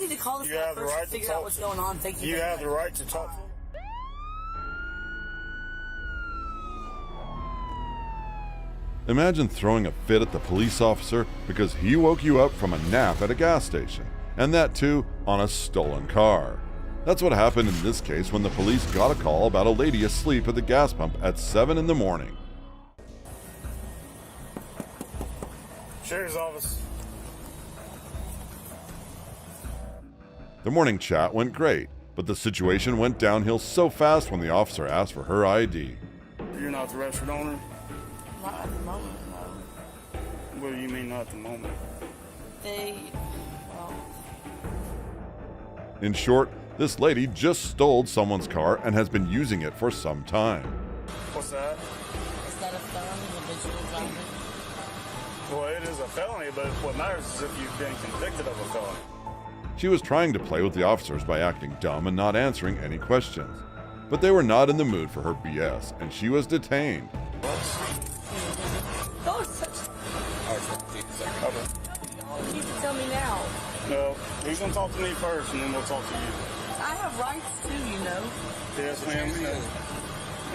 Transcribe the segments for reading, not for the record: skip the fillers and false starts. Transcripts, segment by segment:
need to call this You guy have the first right and to figure out talk. what's going on. Thank you. You very have the much. right to talk. Imagine throwing a fit at the police officer because he woke you up from a nap at a gas station, and that too on a stolen car. That's what happened in this case when the police got a call about a lady asleep at the gas pump at 7 in the morning. Sheriff's office. The morning chat went great, but the situation went downhill so fast when the officer asked for her ID. You're not the restaurant owner? Not at the moment, no. What do you mean not at the moment? Well, In short, this lady just stole someone's car and has been using it for some time. What's that? is that a felony, habitual driving? Well, it is a felony, but what matters is if you've been convicted of a felony. She was trying to play with the officers by acting dumb and not answering any questions. But they were not in the mood for her BS, and she was detained. Oh, such. You can tell me now. No, he's gonna talk to me first, and then we'll talk to you. I have rights too, you know. Yes, ma'am, we know.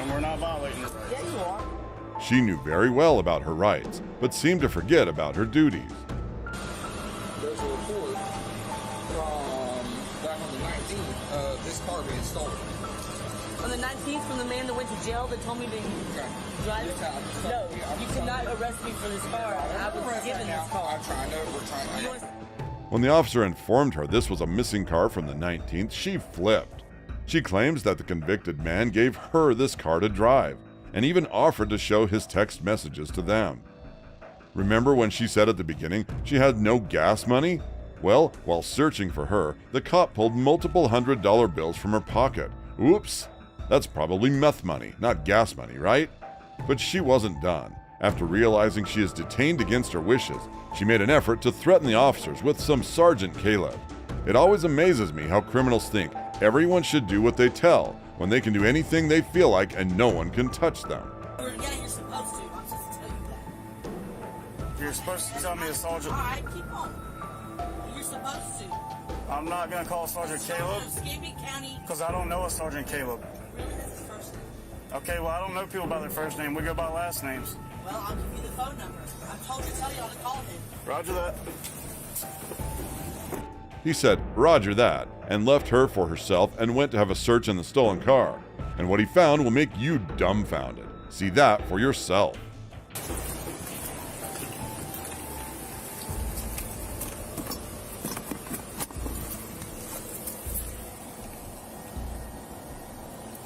And we're not violating it. Yeah, you are. She knew very well about her rights, but seemed to forget about her duties. There's a report from back on the 19th, this car being stolen. On the 19th, from the man that went to jail that told me to drive it. No, you cannot arrest me for this car. I was given this car. We're trying to. When the officer informed her this was a missing car from the 19th, she flipped. She claims that the convicted man gave her this car to drive, and even offered to show his text messages to them. Remember when she said at the beginning she had no gas money? Well, while searching for her, the cop pulled multiple $100 bills from her pocket. Oops! That's probably meth money, not gas money, right? But she wasn't done. After realizing she is detained against her wishes, she made an effort to threaten the officers with some Sergeant Caleb. It always amazes me how criminals think everyone should do what they tell when they can do anything they feel like and no one can touch them. Yeah, you're supposed to. I'm supposed to tell you that. You're supposed to tell me a sergeant. All right, keep on. You're supposed to. I'm not gonna call Sergeant Caleb, Escaping County. because I don't know a Sergeant Caleb. Really, that's his first name. Okay, well, I don't know people by their first name. We go by last names. Well, I'll give you the phone number. I'm told to tell y'all to call him. Roger that. He said, "Roger that," and left her for herself and went to have a search in the stolen car. And what he found will make you dumbfounded. See that for yourself.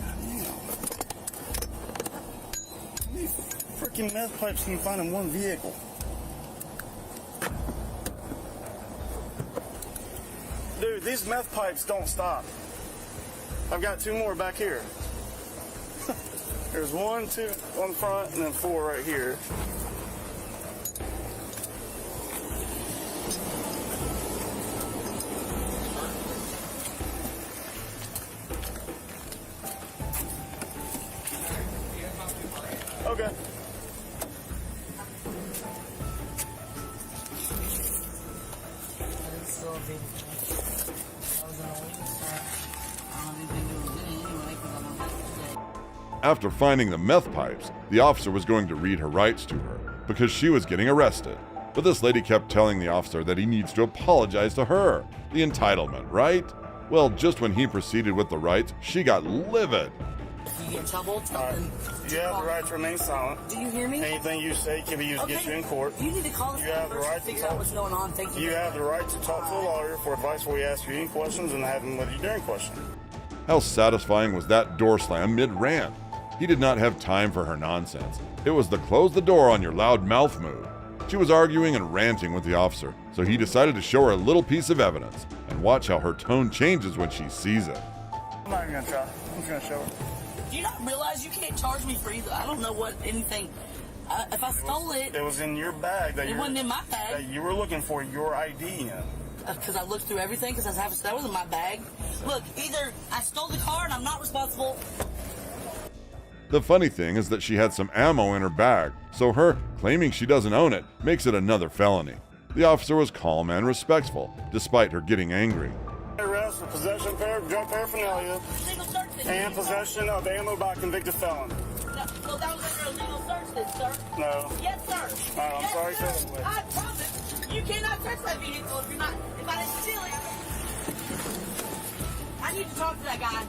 How many freaking meth pipes can you find in one vehicle? Dude, these meth pipes don't stop. I've got 2 more back here. There's 1, 2 on front, and then 4 right here. Okay. After finding the meth pipes, the officer was going to read her rights to her because she was getting arrested. But this lady kept telling the officer that he needs to apologize to her. The entitlement, right? Well, just when he proceeded with the rights, she got livid. If you get in trouble, tell All right. them. You have the right to remain silent. Do you hear me? Anything you say can be used to get you in court. You need to call this You guy have the first right and to figure out talk. what's going on. Thank you. You very have the much. right to talk to a lawyer for advice where we ask you any questions and have him with you during questions. How satisfying was that door slam mid-rant? He did not have time for her nonsense. It was the close the door on your loud mouth mood. She was arguing and ranting with the officer, so he decided to show her a little piece of evidence and watch how her tone changes when she sees it. I'm not even gonna try. I'm just gonna show her. Do you not realize you can't charge me for either? I don't know what anything. If I stole it, It was in your bag that it wasn't in my that bag. you were looking for your ID in. Because I looked through everything. Because that was in my bag. Look, either I stole the car and I'm not responsible. The funny thing is that she had some ammo in her bag, so her claiming she doesn't own it makes it another felony. The officer was calm and respectful, despite her getting angry. possession of drug paraphernalia, Illegal search this. and possession of ammo by a convicted felon. No, well, that was under illegal search this, sir. No. Yes, sir. I'm Yes, sorry, sir. sir. I promise you cannot search that vehicle if you're not, if I didn't steal it. I need to talk to that guy.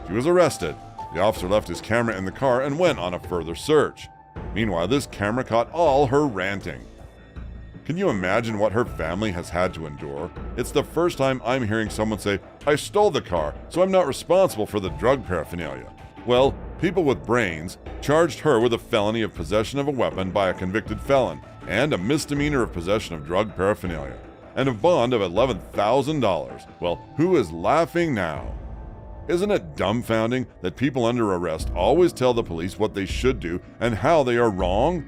She was arrested. The officer left his camera in the car and went on a further search. Meanwhile, this camera caught all her ranting. Can you imagine what her family has had to endure? It's the first time I'm hearing someone say, "I stole the car, so I'm not responsible for the drug paraphernalia." Well, people with brains charged her with a felony of possession of a weapon by a convicted felon and a misdemeanor of possession of drug paraphernalia and a bond of $11,000. Well, who is laughing now? Isn't it dumbfounding that people under arrest always tell the police what they should do and how they are wrong?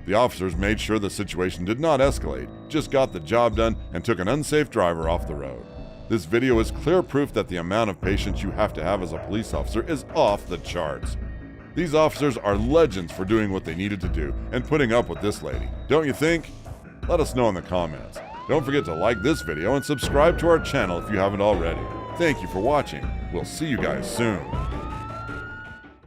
The officers made sure the situation did not escalate, just got the job done and took an unsafe driver off the road. This video is clear proof that the amount of patience you have to have as a police officer is off the charts. These officers are legends for doing what they needed to do and putting up with this lady, don't you think? Let us know in the comments. Don't forget to like this video and subscribe to our channel if you haven't already. Thank you for watching. We'll see you guys soon.